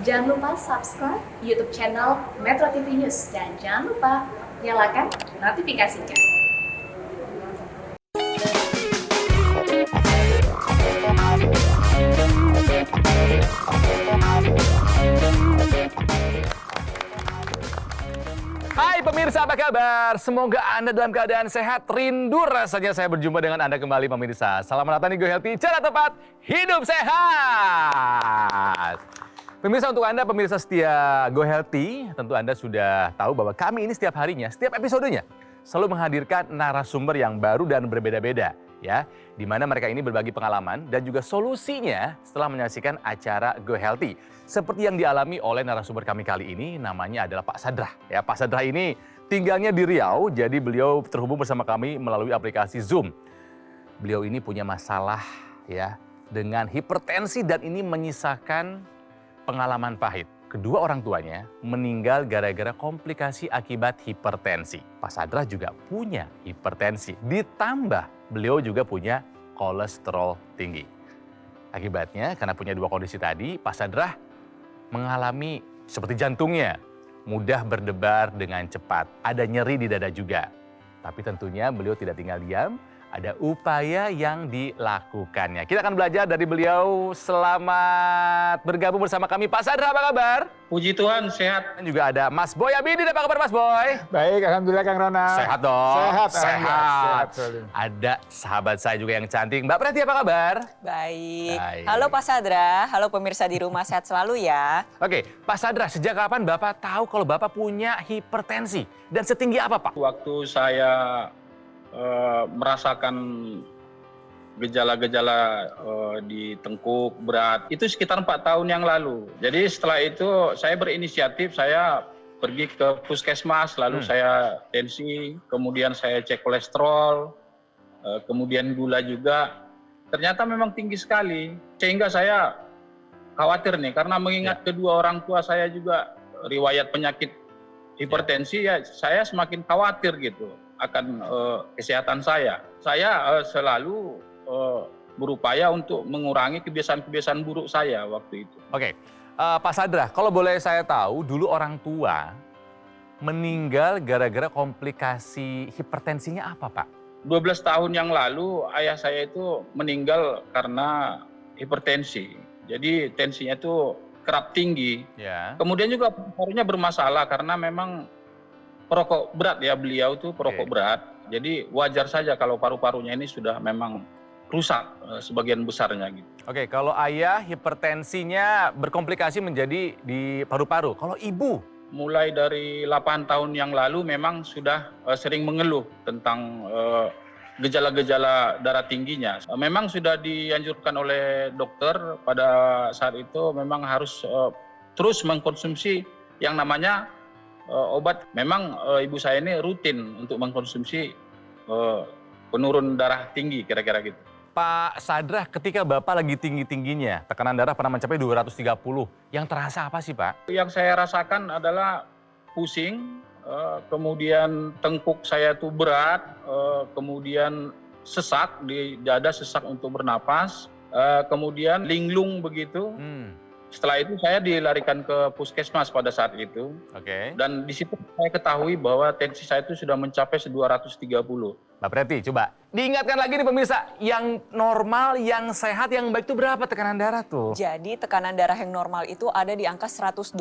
Jangan lupa subscribe YouTube channel Metro TV News dan jangan lupa nyalakan notifikasinya. Hai pemirsa, apa kabar? Semoga Anda dalam keadaan sehat. Rindu rasanya saya berjumpa dengan Anda kembali pemirsa. Selamat datang di Go Healthy, cara tepat hidup sehat. Pemirsa, untuk Anda pemirsa setia Go Healthy, tentu Anda sudah tahu bahwa kami ini setiap harinya, setiap episodenya selalu menghadirkan narasumber yang baru dan berbeda-beda, ya, di mana mereka ini berbagi pengalaman dan juga solusinya setelah menyaksikan acara Go Healthy. Seperti yang dialami oleh narasumber kami kali ini, namanya adalah Pak Sadrah. Ya, Pak Sadrah ini tinggalnya di Riau, jadi beliau terhubung bersama kami melalui aplikasi Zoom. Beliau ini punya masalah ya dengan hipertensi dan ini menyisakan pengalaman pahit. Kedua orang tuanya meninggal gara-gara komplikasi akibat hipertensi. Pak Sadrah juga punya hipertensi, ditambah beliau juga punya kolesterol tinggi. Akibatnya karena punya dua kondisi tadi, Pak Sadrah mengalami seperti jantungnya mudah berdebar dengan cepat, ada nyeri di dada juga. Tapi tentunya beliau tidak tinggal diam, ada upaya yang dilakukannya. Kita akan belajar dari beliau. Selamat bergabung bersama kami. Pak Sadrah, apa kabar? Puji Tuhan, sehat. Dan juga ada Mas Boy Abidin, apa kabar Mas Boy? Baik, alhamdulillah Kang Ronald. Sehat dong? Sehat. Sehat. Selalu. Ada sahabat saya juga yang cantik. Mbak Preti, apa kabar? Baik. Baik. Halo Pak Sadrah, halo pemirsa di rumah, sehat selalu ya. Oke, Pak Sadrah, sejak kapan Bapak tahu kalau Bapak punya hipertensi? Dan setinggi apa, Pak? Waktu saya merasakan gejala-gejala di tengkuk berat, itu sekitar 4 tahun yang lalu. Jadi setelah itu saya berinisiatif, saya pergi ke puskesmas, lalu saya tensi, kemudian saya cek kolesterol, kemudian gula juga. Ternyata memang tinggi sekali, sehingga saya khawatir nih, karena mengingat kedua orang tua saya juga riwayat penyakit hipertensi, ya saya semakin khawatir gitu akan kesehatan saya. Saya selalu berupaya untuk mengurangi kebiasaan-kebiasaan buruk saya waktu itu. Oke, Pak Sadrah, kalau boleh saya tahu, dulu orang tua meninggal gara-gara komplikasi hipertensinya apa, Pak? 12 tahun yang lalu ayah saya itu meninggal karena hipertensi. Jadi tensinya itu kerap tinggi. Ya. Kemudian juga paru-parunya bermasalah karena memang perokok berat ya, beliau itu perokok berat. Jadi wajar saja kalau paru-parunya ini sudah memang rusak sebagian besarnya gitu. Oke, kalau ayah hipertensinya berkomplikasi menjadi di paru-paru. Kalau ibu? Mulai dari 8 tahun yang lalu memang sudah sering mengeluh tentang gejala-gejala darah tingginya. Memang sudah dianjurkan oleh dokter pada saat itu memang harus terus mengkonsumsi yang namanya obat. Memang ibu saya ini rutin untuk mengkonsumsi penurun darah tinggi kira-kira gitu. Pak Sadrah, ketika Bapak lagi tinggi-tingginya, tekanan darah pernah mencapai 230, yang terasa apa sih, Pak? Yang saya rasakan adalah pusing, kemudian tengkuk saya tuh berat, kemudian sesak di dada, sesak untuk bernapas, kemudian linglung begitu. Setelah itu saya dilarikan ke puskesmas pada saat itu. Oke. Dan di situ saya ketahui bahwa tensi saya itu sudah mencapai 230. Mbak Preti, coba diingatkan lagi nih pemirsa, yang normal, yang sehat, yang baik itu berapa tekanan darah tuh? Jadi tekanan darah yang normal itu ada di angka 120/80.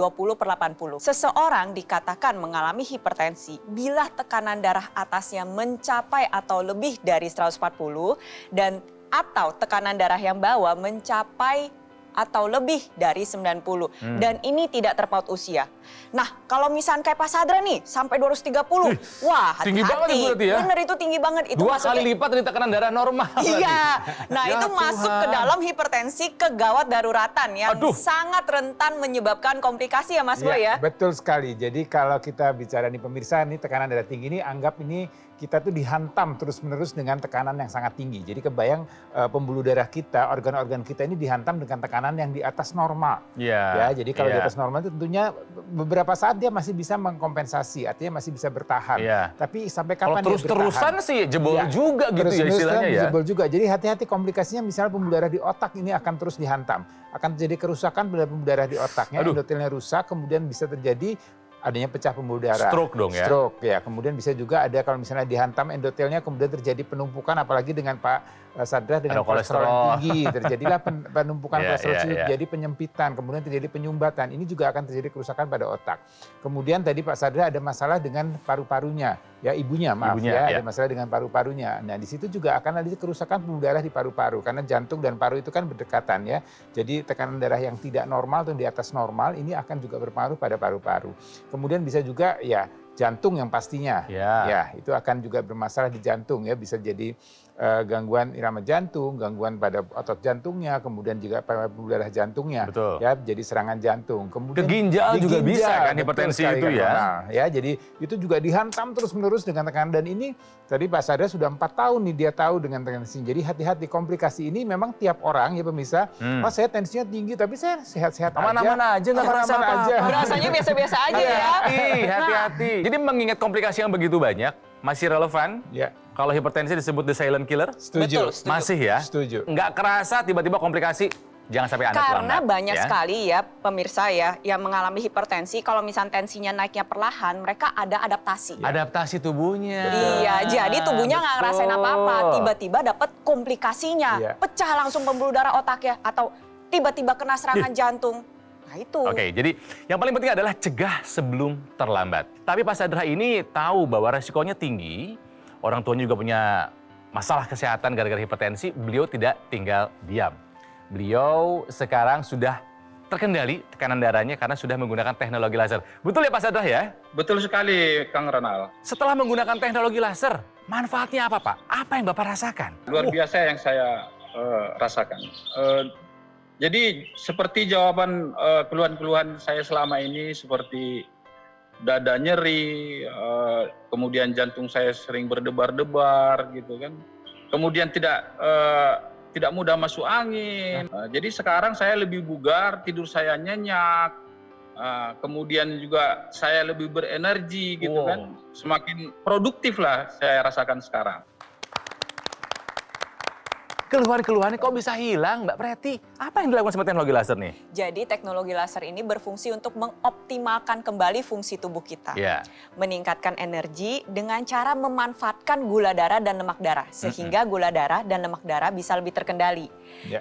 Seseorang dikatakan mengalami hipertensi bila tekanan darah atasnya mencapai atau lebih dari 140 dan atau tekanan darah yang bawah mencapai atau lebih dari 90. Dan ini tidak terpaut usia. Nah, kalau misalnya kayak Pak Sadrah nih, sampai 230. Wah, hati-hati. Tinggi banget itu berarti ya? Bener, itu tinggi banget. Itu 2 masuknya- kali lipat dari tekanan darah normal. Iya, nah Ya itu masuk ke Tuhan. dalam hipertensi kegawat daruratan yang Aduh. sangat rentan menyebabkan komplikasi ya Mas Boy ya? Betul sekali. Jadi kalau kita bicara nih pemirsa, nih tekanan darah tinggi ini anggap ini kita tuh dihantam terus-menerus dengan tekanan yang sangat tinggi. Jadi kebayang pembuluh darah kita, organ-organ kita ini dihantam dengan tekanan yang di atas normal. Ya, jadi kalau di atas normal itu tentunya beberapa saat dia masih bisa mengkompensasi, artinya masih bisa bertahan. Tapi sampai kapan kalau terus-terusan sih jebol juga gitu ya istilahnya ya. Jebol juga. Jadi hati-hati komplikasinya, misalnya pembuluh darah di otak ini akan terus dihantam. Akan terjadi kerusakan pada pembuluh darah di otaknya, endotelnya rusak, kemudian bisa terjadi adanya pecah pembuluh darah. Stroke dong ya? Stroke ya. Kemudian bisa juga ada kalau misalnya dihantam endotelnya kemudian terjadi penumpukan, apalagi dengan Pak Sadra dengan kolesterol yang tinggi. Terjadilah penumpukan kolesterol, terjadi penyempitan, kemudian terjadi penyumbatan. Ini juga akan terjadi kerusakan pada otak. Kemudian tadi Pak Sadra ada masalah dengan paru-parunya. Ya ibunya, ada masalah dengan paru-parunya. Nah di situ juga akan ada kerusakan pembuluh darah di paru-paru. Karena jantung dan paru itu kan berdekatan ya. Jadi tekanan darah yang tidak normal atau di atas normal ini akan juga berpengaruh pada paru-paru. Kemudian bisa juga ya jantung yang pastinya, ya itu akan juga bermasalah di jantung ya, bisa jadi gangguan irama jantung, gangguan pada otot jantungnya, kemudian juga pada pembuluh darah jantungnya, ya jadi serangan jantung. Kemudian ke ginjal juga bisa kan hipertensi itu ya. Ya jadi itu juga dihantam terus-menerus dengan tekanan, dan ini tadi Pak Sadra sudah 4 tahun nih dia tahu dengan tensi. Jadi hati-hati, komplikasi ini memang tiap orang ya pemirsa. Oh saya tensinya tinggi tapi saya sehat-sehat aja. Aman-aman aja, nggak merasa apa-apa. Rasanya biasa-biasa aja ya. Hati-hati. Jadi mengingat komplikasi yang begitu banyak, masih relevan? Ya. Kalau hipertensi disebut the silent killer? Setuju. Betul. Masih ya? Setuju. Nggak kerasa tiba-tiba komplikasi, jangan sampai Anda terlambat. Karena banyak sekali ya pemirsa ya yang mengalami hipertensi, kalau misalnya tensinya naiknya perlahan, mereka ada adaptasi. Adaptasi tubuhnya. Iya, jadi tubuhnya nggak ngerasain apa-apa, tiba-tiba dapat komplikasinya, pecah langsung pembuluh darah otaknya, atau tiba-tiba kena serangan jantung. Nah itu. Oke, jadi yang paling penting adalah cegah sebelum terlambat. Tapi Pak Sadra ini tahu bahwa resikonya tinggi, orang tuanya juga punya masalah kesehatan gara-gara hipertensi, beliau tidak tinggal diam. Beliau sekarang sudah terkendali tekanan darahnya karena sudah menggunakan teknologi laser. Betul ya Pak Sadra ya? Betul sekali Kang Ronald. Setelah menggunakan teknologi laser, manfaatnya apa Pak? Apa yang Bapak rasakan? Luar biasa yang saya rasakan. Jadi seperti jawaban keluhan-keluhan saya selama ini, seperti dada nyeri, kemudian jantung saya sering berdebar-debar gitu kan. Kemudian tidak mudah masuk angin. Jadi sekarang saya lebih bugar, tidur saya nyenyak. Kemudian juga saya lebih berenergi gitu kan. Semakin produktif lah saya rasakan sekarang. Keluhan-keluhannya kok bisa hilang Mbak Preti? Apa yang dilakukan sama teknologi laser nih? Jadi teknologi laser ini berfungsi untuk mengoptimalkan kembali fungsi tubuh kita. Meningkatkan energi dengan cara memanfaatkan gula darah dan lemak darah. Sehingga gula darah dan lemak darah bisa lebih terkendali.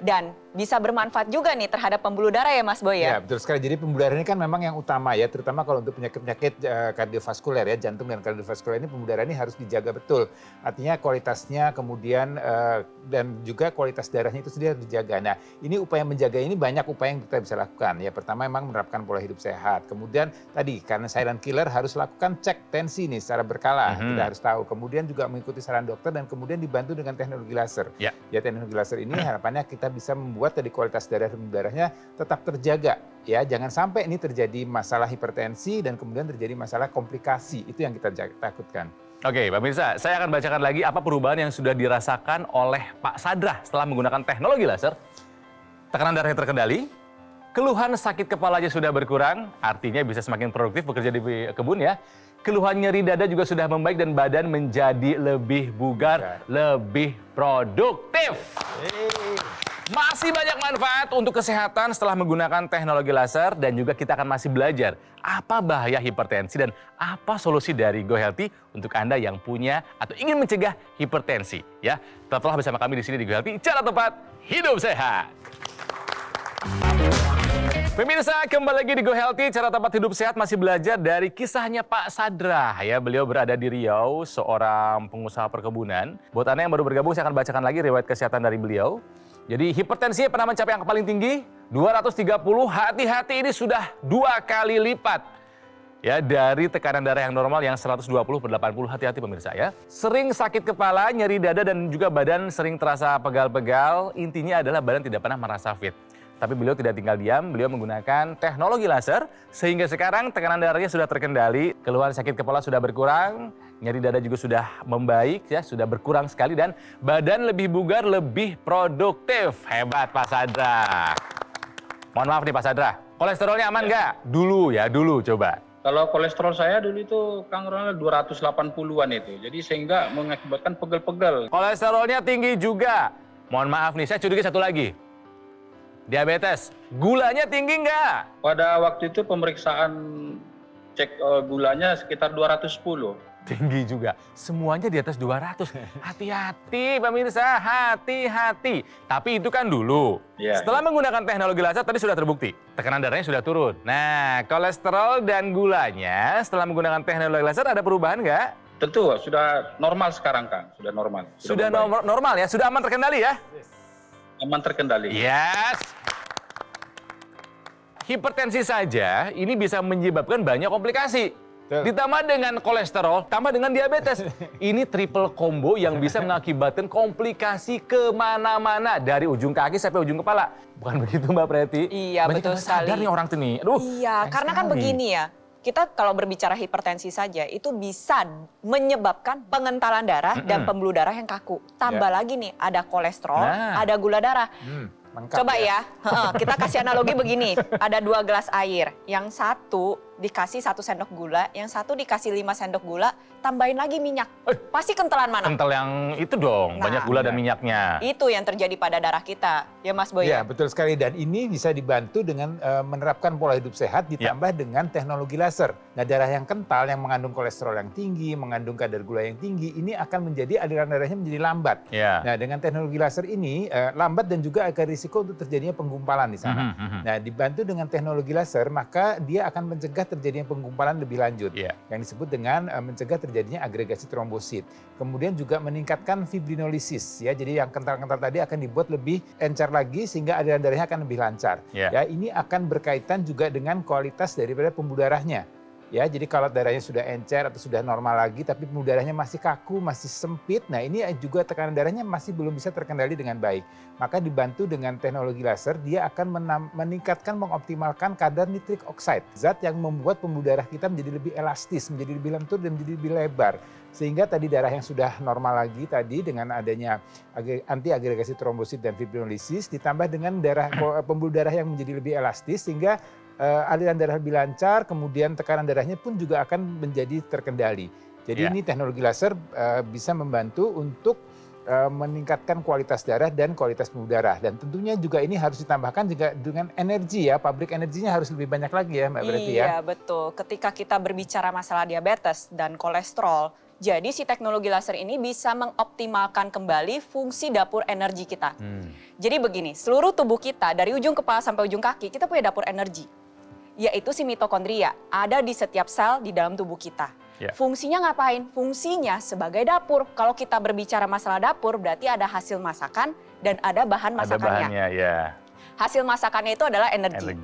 Dan bisa bermanfaat juga nih terhadap pembuluh darah ya Mas Boy ya? Ya betul sekali, jadi pembuluh darah ini kan memang yang utama ya, terutama kalau untuk penyakit-penyakit kardiovaskuler ya, jantung dan kardiovaskuler ini pembuluh darah ini harus dijaga betul. Artinya kualitasnya kemudian dan juga kualitas darahnya itu sendiri harus dijaga. Nah ini upaya menjaga ini banyak upaya yang kita bisa lakukan ya. Pertama memang menerapkan pola hidup sehat. Kemudian tadi karena silent killer harus lakukan cek tensi nih secara berkala. Kita harus tahu. Kemudian juga mengikuti saran dokter dan kemudian dibantu dengan teknologi laser. Ya teknologi laser ini harapannya kita bisa membuat tadi kualitas darahnya tetap terjaga. Ya jangan sampai ini terjadi masalah hipertensi dan kemudian terjadi masalah komplikasi. Itu yang kita takutkan. Oke, Pak Mirsa, saya akan bacakan lagi apa perubahan yang sudah dirasakan oleh Pak Sadra setelah menggunakan teknologi laser. Tekanan darahnya terkendali, keluhan sakit kepalanya sudah berkurang, artinya bisa semakin produktif bekerja di kebun ya. Keluhan nyeri dada juga sudah membaik dan badan menjadi lebih bugar, lebih produktif. Masih banyak manfaat untuk kesehatan setelah menggunakan teknologi laser dan juga kita akan masih belajar apa bahaya hipertensi dan apa solusi dari Go Healthy untuk Anda yang punya atau ingin mencegah hipertensi. Ya, tetaplah bersama kami di sini di Go Healthy, cara tepat hidup sehat. Pemirsa, kembali lagi di Go Healthy, cara tepat hidup sehat masih belajar dari kisahnya Pak Sadra. Ya, beliau berada di Riau, seorang pengusaha perkebunan. Buat Anda yang baru bergabung, saya akan bacakan lagi riwayat kesehatan dari beliau. Jadi hipertensi pernah mencapai yang paling tinggi, 230, hati-hati ini sudah 2 kali lipat. Ya, dari tekanan darah yang normal yang 120/80, hati-hati pemirsa ya. Sering sakit kepala, nyeri dada dan juga badan sering terasa pegal-pegal, intinya adalah badan tidak pernah merasa fit. Tapi beliau tidak tinggal diam, beliau menggunakan teknologi laser, sehingga sekarang tekanan darahnya sudah terkendali, keluhan sakit kepala sudah berkurang, nyeri dada juga sudah membaik ya, sudah berkurang sekali dan badan lebih bugar, lebih produktif. Hebat Pak Sadra. Mohon maaf nih Pak Sadra, kolesterolnya aman nggak? Dulu coba. Kalau kolesterol saya dulu itu Kang Ronald 280-an itu. Jadi sehingga mengakibatkan pegel-pegel. Kolesterolnya tinggi juga. Mohon maaf nih, saya curiga satu lagi. Diabetes, gulanya tinggi nggak? Pada waktu itu pemeriksaan cek gulanya sekitar 210. Tinggi juga. Semuanya di atas 200. Hati-hati pemirsa, hati-hati. Tapi itu kan dulu. Ya, Setelah menggunakan teknologi laser tadi sudah terbukti. Tekanan darahnya sudah turun. Nah, kolesterol dan gulanya setelah menggunakan teknologi laser ada perubahan nggak? Tentu, sudah normal sekarang Kang. Sudah normal. Sudah membaik. normal ya? Sudah aman terkendali ya? Aman terkendali. Yes. Hipertensi saja ini bisa menyebabkan banyak komplikasi. Ditambah dengan kolesterol, tambah dengan diabetes. Ini triple combo yang bisa mengakibatkan komplikasi kemana-mana. Dari ujung kaki sampai ujung kepala. Bukan begitu Mbak Preti? Iya, Banyak betul yang sadar sekali. nih orang tuh nih. Aduh, Iya, karena kan begini ya. Kita kalau berbicara hipertensi saja itu bisa menyebabkan pengentalan darah dan pembuluh darah yang kaku. Tambah lagi nih, ada kolesterol, ada gula darah. Lengkap Coba ya, kita kasih analogi begini. Ada 2 gelas air, yang satu dikasih 1 sendok gula, yang satu dikasih 5 sendok gula, tambahin lagi minyak. Pasti kentelan mana? kental yang itu dong, Nah, banyak gula dan minyaknya. Itu yang terjadi pada darah kita, ya Mas Boy? Ya, betul sekali. Dan ini bisa dibantu dengan menerapkan pola hidup sehat ditambah dengan teknologi laser. Nah, darah yang kental yang mengandung kolesterol yang tinggi, mengandung kadar gula yang tinggi, ini akan menjadi aliran darahnya menjadi lambat. Ya. Nah, dengan teknologi laser ini lambat dan juga akan risiko untuk terjadinya penggumpalan di sana. Nah, dibantu dengan teknologi laser, maka dia akan mencegah terjadinya penggumpalan lebih lanjut. Yang disebut dengan mencegah terjadinya agregasi trombosit. Kemudian juga meningkatkan fibrinolisis ya. Jadi yang kental-kental tadi akan dibuat lebih encer lagi sehingga aliran darahnya akan lebih lancar. Ya, ini akan berkaitan juga dengan kualitas daripada pembuluh darahnya. Ya, jadi kalau darahnya sudah encer atau sudah normal lagi, tapi pembuluh darahnya masih kaku, masih sempit, nah ini juga tekanan darahnya masih belum bisa terkendali dengan baik. Maka dibantu dengan teknologi laser, dia akan meningkatkan, mengoptimalkan kadar nitrik oxide, zat yang membuat pembuluh darah kita menjadi lebih elastis, menjadi lebih lentur dan menjadi lebih lebar. Sehingga tadi darah yang sudah normal lagi tadi dengan adanya anti agregasi trombosit dan fibrinolisis ditambah dengan pembuluh darah yang menjadi lebih elastis sehingga aliran darah lebih lancar, kemudian tekanan darahnya pun juga akan menjadi terkendali. Jadi ini teknologi laser bisa membantu untuk meningkatkan kualitas darah dan kualitas pembuluh darah. Dan tentunya juga ini harus ditambahkan juga dengan energi ya, pabrik energinya harus lebih banyak lagi ya Mbak Preti ya. Iya betul, ketika kita berbicara masalah diabetes dan kolesterol, jadi si teknologi laser ini bisa mengoptimalkan kembali fungsi dapur energi kita. Jadi begini, seluruh tubuh kita dari ujung kepala sampai ujung kaki kita punya dapur energi. Yaitu si mitokondria, ada di setiap sel di dalam tubuh kita. Fungsinya ngapain? Fungsinya sebagai dapur. Kalau kita berbicara masalah dapur berarti ada hasil masakan dan ada bahan masakannya. Ada bahannya ya. Hasil masakannya itu adalah energi.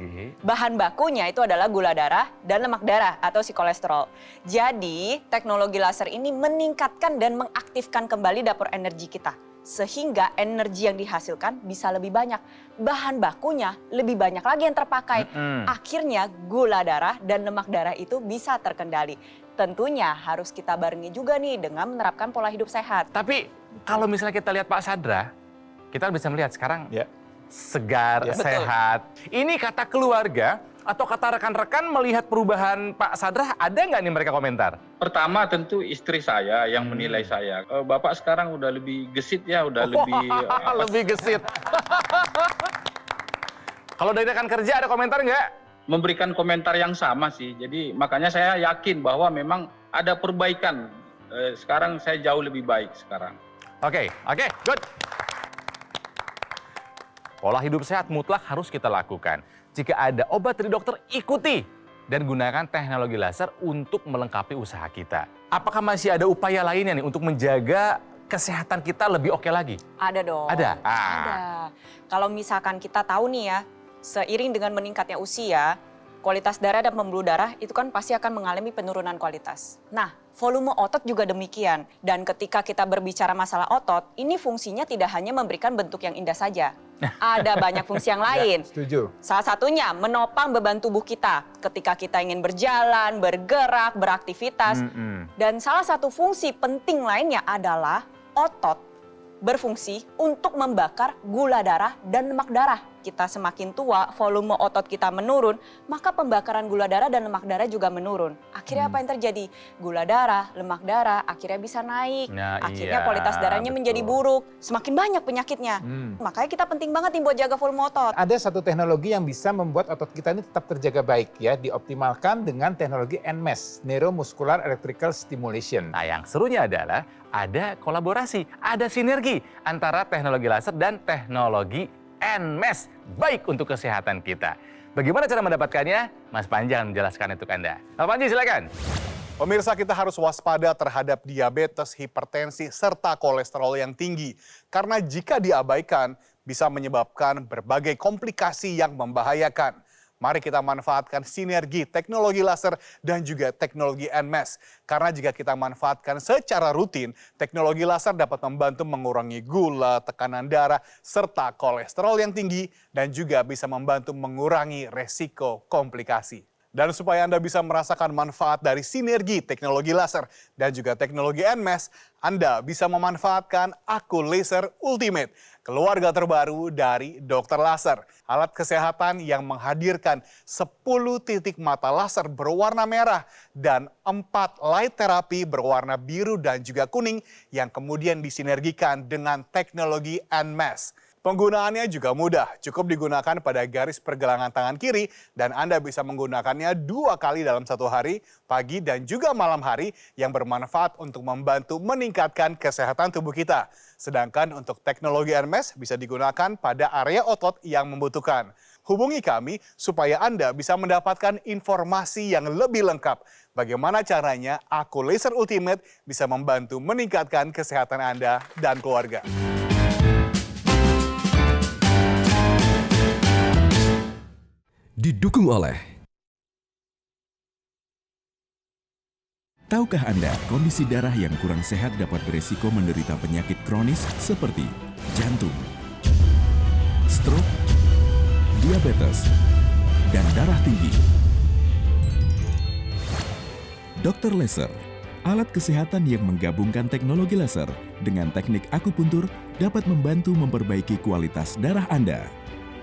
Bahan bakunya itu adalah gula darah dan lemak darah atau si kolesterol. Jadi teknologi laser ini meningkatkan dan mengaktifkan kembali dapur energi kita. Sehingga energi yang dihasilkan bisa lebih banyak. Bahan bakunya lebih banyak lagi yang terpakai. Akhirnya gula darah dan lemak darah itu bisa terkendali. Tentunya harus kita barengi juga nih dengan menerapkan pola hidup sehat. Tapi kalau misalnya kita lihat Pak Sadra, kita bisa melihat sekarang segar, sehat. Ini kata keluarga atau kata rekan-rekan melihat perubahan Pak Sadra, ada nggak nih mereka komentar? Pertama tentu istri saya yang menilai saya. Bapak sekarang udah lebih gesit ya, udah lebih... lebih gesit. Kalau dari rekan kerja ada komentar nggak? Memberikan komentar yang sama sih. Jadi makanya saya yakin bahwa memang ada perbaikan. Sekarang saya jauh lebih baik sekarang. Oke, good. Pola hidup sehat mutlak harus kita lakukan. Jika ada obat dari dokter, ikuti. Dan gunakan teknologi laser untuk melengkapi usaha kita. Apakah masih ada upaya lainnya nih untuk menjaga kesehatan kita lebih oke lagi? Ada dong. Ada? Ada. Kalau misalkan kita tahu nih ya, seiring dengan meningkatnya usia, kualitas darah dan pembuluh darah itu kan pasti akan mengalami penurunan kualitas. Nah, volume otot juga demikian. Dan ketika kita berbicara masalah otot, ini fungsinya tidak hanya memberikan bentuk yang indah saja. Ada banyak fungsi yang lain. Ya, setuju. Salah satunya menopang beban tubuh kita ketika kita ingin berjalan, bergerak, beraktivitas. Dan salah satu fungsi penting lainnya adalah otot berfungsi untuk membakar gula darah dan lemak darah. Kita semakin tua, volume otot kita menurun, maka pembakaran gula darah dan lemak darah juga menurun. Akhirnya apa yang terjadi? Gula darah, lemak darah akhirnya bisa naik. Nah, akhirnya iya, kualitas darahnya menjadi buruk, semakin banyak penyakitnya. Makanya kita penting banget nih buat jaga volume otot. Ada satu teknologi yang bisa membuat otot kita ini tetap terjaga baik ya, dioptimalkan dengan teknologi NMES, Neuromuscular Electrical Stimulation. Nah, yang serunya adalah ada kolaborasi, ada sinergi antara teknologi laser dan teknologi NMES, baik untuk kesehatan kita. Bagaimana cara mendapatkannya? Mas Panji akan menjelaskan untuk Anda. Mas Panji, silakan. Pemirsa, kita harus waspada terhadap diabetes, hipertensi, serta kolesterol yang tinggi. Karena jika diabaikan, bisa menyebabkan berbagai komplikasi yang membahayakan. Mari kita manfaatkan sinergi teknologi laser dan juga teknologi NMES. Karena jika kita manfaatkan secara rutin, teknologi laser dapat membantu mengurangi gula, tekanan darah, serta kolesterol yang tinggi, dan juga bisa membantu mengurangi resiko komplikasi. Dan supaya Anda bisa merasakan manfaat dari sinergi teknologi laser dan juga teknologi NMES, Anda bisa memanfaatkan Aku Laser Ultimate, keluarga terbaru dari Dr. Laser. Alat kesehatan yang menghadirkan 10 titik mata laser berwarna merah dan 4 light therapy berwarna biru dan juga kuning yang kemudian disinergikan dengan teknologi NMES. Penggunaannya juga mudah, cukup digunakan pada garis pergelangan tangan kiri dan Anda bisa menggunakannya 2 kali dalam 1 hari, pagi dan juga malam hari yang bermanfaat untuk membantu meningkatkan kesehatan tubuh kita. Sedangkan untuk teknologi NMES bisa digunakan pada area otot yang membutuhkan. Hubungi kami supaya Anda bisa mendapatkan informasi yang lebih lengkap. Bagaimana caranya Aku Laser Ultimate bisa membantu meningkatkan kesehatan Anda dan keluarga. Didukung oleh. Tahukah Anda, kondisi darah yang kurang sehat dapat beresiko menderita penyakit kronis seperti jantung, stroke, diabetes, dan darah tinggi. Dr. Laser, alat kesehatan yang menggabungkan teknologi laser dengan teknik akupuntur dapat membantu memperbaiki kualitas darah Anda.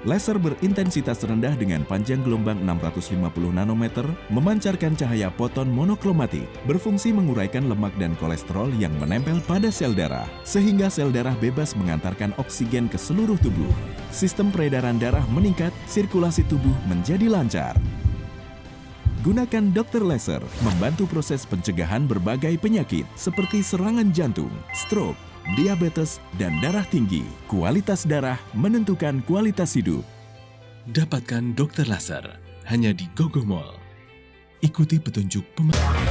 Laser berintensitas rendah dengan panjang gelombang 650 nanometer memancarkan cahaya foton monokromatik, berfungsi menguraikan lemak dan kolesterol yang menempel pada sel darah, sehingga sel darah bebas mengantarkan oksigen ke seluruh tubuh. Sistem peredaran darah meningkat, sirkulasi tubuh menjadi lancar. Gunakan Dr. Laser membantu proses pencegahan berbagai penyakit seperti serangan jantung, stroke, diabetes, dan darah tinggi. Kualitas darah menentukan kualitas hidup. Dapatkan Dr. Laser hanya di Gogo Mall. Ikuti petunjuk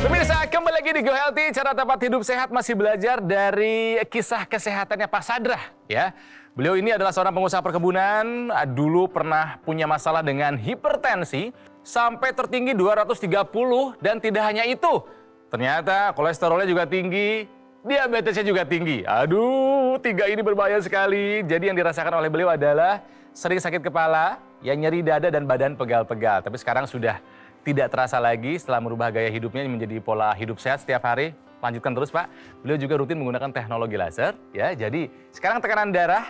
Pemirsa, kembali lagi di Go Healthy, cara tempat hidup sehat masih belajar dari kisah kesehatannya Pak Sadrah. Ya, beliau ini adalah seorang pengusaha perkebunan, dulu pernah punya masalah dengan hipertensi, sampai tertinggi 230, dan tidak hanya itu. Ternyata kolesterolnya juga tinggi, diabetesnya juga tinggi. Aduh, 3 ini berbahaya sekali. Jadi yang dirasakan oleh beliau adalah sering sakit kepala, ya nyeri dada dan badan pegal-pegal. Tapi sekarang sudah tidak terasa lagi setelah merubah gaya hidupnya menjadi pola hidup sehat setiap hari. Lanjutkan terus, Pak. Beliau juga rutin menggunakan teknologi laser, ya. Jadi sekarang tekanan darah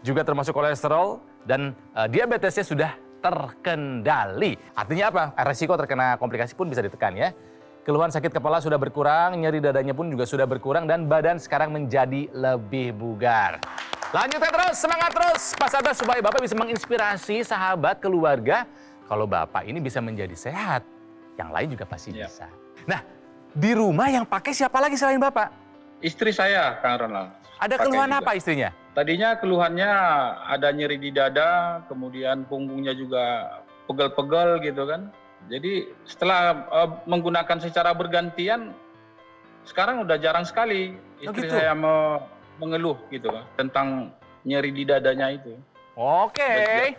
juga termasuk kolesterol dan diabetesnya sudah terkendali. Artinya apa? Resiko terkena komplikasi pun bisa ditekan, ya. Keluhan sakit kepala sudah berkurang, nyeri dadanya pun juga sudah berkurang, dan badan sekarang menjadi lebih bugar. Lanjutkan terus, semangat terus Pak Sadrah, supaya Bapak bisa menginspirasi sahabat, keluarga. Kalau Bapak ini bisa menjadi sehat, yang lain juga pasti bisa. Nah, di rumah yang pakai siapa lagi selain Bapak? Istri saya, Kang Ronald. Ada keluhan apa istrinya? Tadinya keluhannya ada nyeri di dada, kemudian punggungnya juga pegel-pegel gitu kan. Jadi setelah menggunakan secara bergantian, sekarang udah jarang sekali istri saya mengeluh gitu kan, tentang nyeri di dadanya itu. Oke.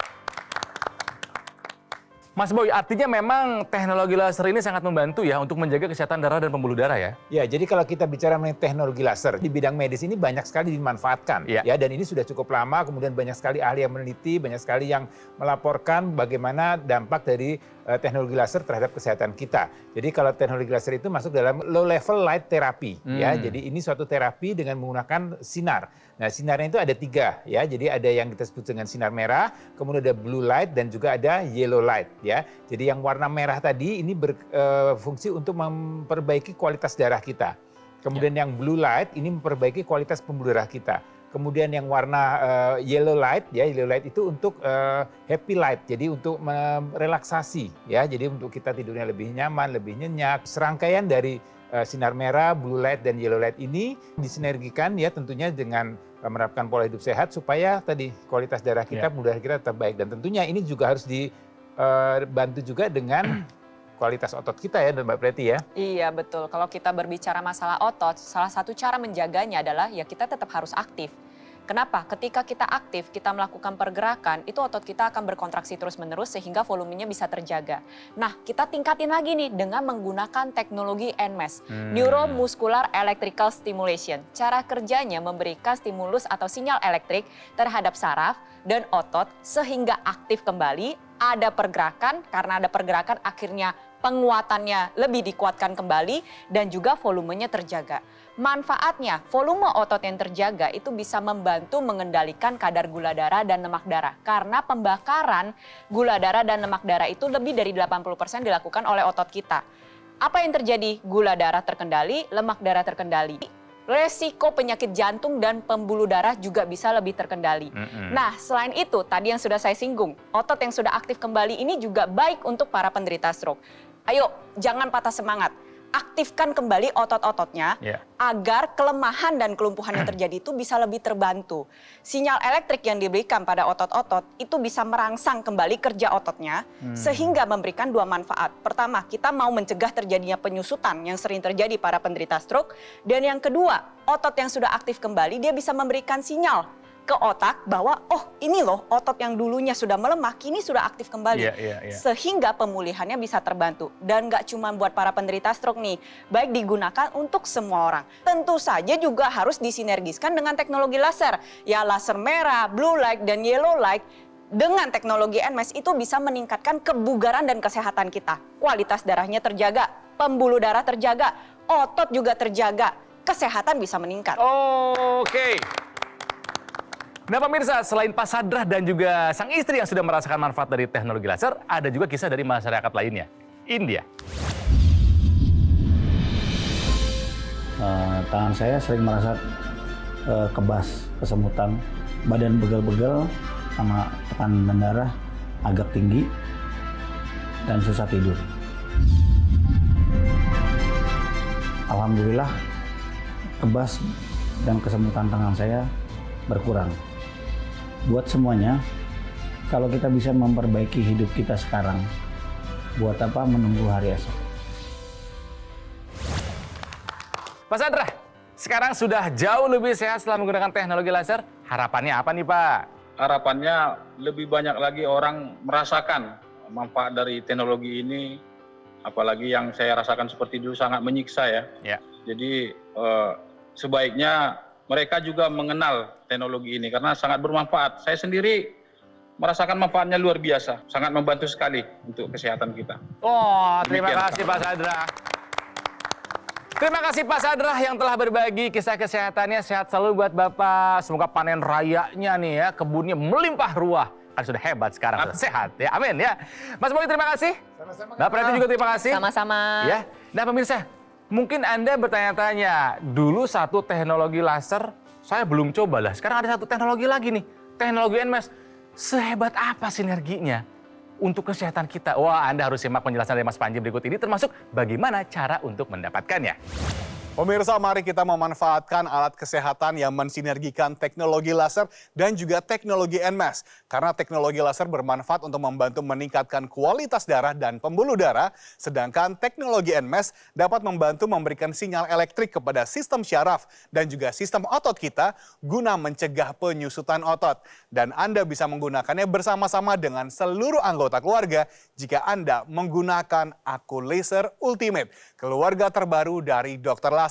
Mas Boy, artinya memang teknologi laser ini sangat membantu ya untuk menjaga kesehatan darah dan pembuluh darah ya? Ya, jadi kalau kita bicara mengenai teknologi laser, di bidang medis ini banyak sekali dimanfaatkan. Ya, dan ini sudah cukup lama, kemudian banyak sekali ahli yang meneliti, banyak sekali yang melaporkan bagaimana dampak dari teknologi laser terhadap kesehatan kita. Jadi kalau teknologi laser itu masuk dalam low level light therapy. Ya, jadi ini suatu terapi dengan menggunakan sinar. Nah, sinarnya itu ada 3 ya. Jadi ada yang kita sebut dengan sinar merah, kemudian ada blue light dan juga ada yellow light ya. Jadi yang warna merah tadi ini berfungsi untuk memperbaiki kualitas darah kita. Kemudian yang blue light ini memperbaiki kualitas pembuluh darah kita. Kemudian yang warna yellow light ya, yellow light itu untuk happy light. Jadi untuk merelaksasi ya. Jadi untuk kita tidurnya lebih nyaman, lebih nyenyak. Serangkaian dari sinar merah, blue light dan yellow light ini disinergikan ya tentunya dengan menerapkan pola hidup sehat supaya tadi kualitas darah kita, pembuluh darah kita tetap baik. Dan tentunya ini juga harus dibantu juga dengan kualitas otot kita ya, dan Mbak Preti ya. Iya betul, kalau kita berbicara masalah otot, salah satu cara menjaganya adalah ya kita tetap harus aktif. Kenapa? Ketika kita aktif, kita melakukan pergerakan, itu otot kita akan berkontraksi terus-menerus sehingga volumenya bisa terjaga. Nah, kita tingkatin lagi nih dengan menggunakan teknologi NMES, Neuromuscular Electrical Stimulation. Cara kerjanya memberikan stimulus atau sinyal elektrik terhadap saraf dan otot sehingga aktif kembali, ada pergerakan, karena ada pergerakan akhirnya penguatannya lebih dikuatkan kembali dan juga volumenya terjaga. Manfaatnya, volume otot yang terjaga itu bisa membantu mengendalikan kadar gula darah dan lemak darah. Karena pembakaran gula darah dan lemak darah itu lebih dari 80% dilakukan oleh otot kita. Apa yang terjadi? Gula darah terkendali, lemak darah terkendali. Resiko penyakit jantung dan pembuluh darah juga bisa lebih terkendali. Nah, selain itu, tadi yang sudah saya singgung, otot yang sudah aktif kembali ini juga baik untuk para penderita stroke. Ayo, jangan patah semangat. Aktifkan kembali otot-ototnya agar kelemahan dan kelumpuhan yang terjadi itu bisa lebih terbantu. Sinyal elektrik yang diberikan pada otot-otot itu bisa merangsang kembali kerja ototnya sehingga memberikan 2 manfaat. Pertama, kita mau mencegah terjadinya penyusutan yang sering terjadi pada penderita stroke. Dan yang kedua, otot yang sudah aktif kembali dia bisa memberikan sinyal ke otak bahwa oh ini loh otot yang dulunya sudah melemah kini sudah aktif kembali. Sehingga pemulihannya bisa terbantu. Dan nggak cuma buat para penderita stroke nih, baik digunakan untuk semua orang. Tentu saja juga harus disinergiskan dengan teknologi laser. Ya laser merah, blue light dan yellow light dengan teknologi NMES itu bisa meningkatkan kebugaran dan kesehatan kita. Kualitas darahnya terjaga, pembuluh darah terjaga, otot juga terjaga, kesehatan bisa meningkat. Oke. Nah pemirsa, selain Pak Sadrah dan juga sang istri yang sudah merasakan manfaat dari teknologi laser, ada juga kisah dari masyarakat lainnya. India. Tangan saya sering merasa kebas, kesemutan, badan begel-begel, sama tekanan darah agak tinggi, dan susah tidur. Alhamdulillah, kebas dan kesemutan tangan saya berkurang. Buat semuanya, kalau kita bisa memperbaiki hidup kita sekarang, buat apa menunggu hari esok? Pak Sadrah, sekarang sudah jauh lebih sehat setelah menggunakan teknologi laser. Harapannya apa nih Pak? Harapannya lebih banyak lagi orang merasakan manfaat dari teknologi ini. Apalagi yang saya rasakan seperti dulu sangat menyiksa ya. Jadi sebaiknya mereka juga mengenal teknologi ini karena sangat bermanfaat. Saya sendiri merasakan manfaatnya luar biasa, sangat membantu sekali untuk kesehatan kita. Oh, terima kasih Pak Sadrah. Terima kasih Pak Sadrah yang telah berbagi kisah kesehatannya. Sehat selalu buat Bapak. Semoga panen rayanya nih ya, kebunnya melimpah ruah. Kan sudah hebat sekarang, sudah sehat ya. Amin ya. Mas Boy terima kasih. Sama-sama. Mbak Preti juga terima kasih. Sama-sama. Ya. Nah pemirsa, mungkin Anda bertanya-tanya, dulu satu teknologi laser saya belum coba lah. Sekarang ada satu teknologi lagi nih, teknologi NMES. Sehebat apa sinerginya untuk kesehatan kita? Wah, Anda harus simak penjelasan dari Mas Panji berikut ini, termasuk bagaimana cara untuk mendapatkannya. Pemirsa, mari kita memanfaatkan alat kesehatan yang mensinergikan teknologi laser dan juga teknologi NMAS. Karena teknologi laser bermanfaat untuk membantu meningkatkan kualitas darah dan pembuluh darah, sedangkan teknologi NMAS dapat membantu memberikan sinyal elektrik kepada sistem syaraf dan juga sistem otot kita guna mencegah penyusutan otot. Dan Anda bisa menggunakannya bersama-sama dengan seluruh anggota keluarga jika Anda menggunakan Aku Laser Ultimate, keluarga terbaru dari Dr. Laser.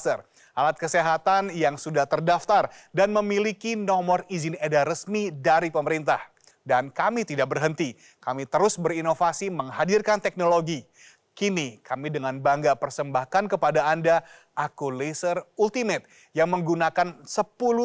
Alat kesehatan yang sudah terdaftar dan memiliki nomor izin edar resmi dari pemerintah. Dan kami tidak berhenti, kami terus berinovasi menghadirkan teknologi. Kini kami dengan bangga persembahkan kepada Anda Aku Laser Ultimate yang menggunakan 10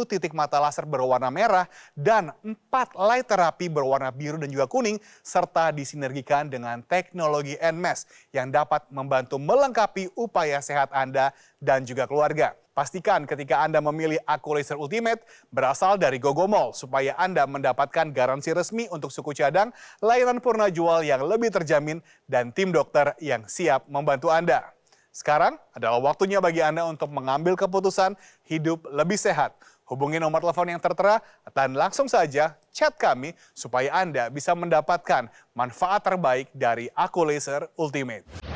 titik mata laser berwarna merah dan 4 light terapi berwarna biru dan juga kuning serta disinergikan dengan teknologi NMAS yang dapat membantu melengkapi upaya sehat Anda dan juga keluarga. Pastikan ketika Anda memilih Aku Laser Ultimate berasal dari Gogomall supaya Anda mendapatkan garansi resmi untuk suku cadang, layanan purna jual yang lebih terjamin, dan tim dokter yang siap membantu Anda. Sekarang adalah waktunya bagi Anda untuk mengambil keputusan hidup lebih sehat. Hubungi nomor telepon yang tertera dan langsung saja chat kami supaya Anda bisa mendapatkan manfaat terbaik dari Aku Laser Ultimate.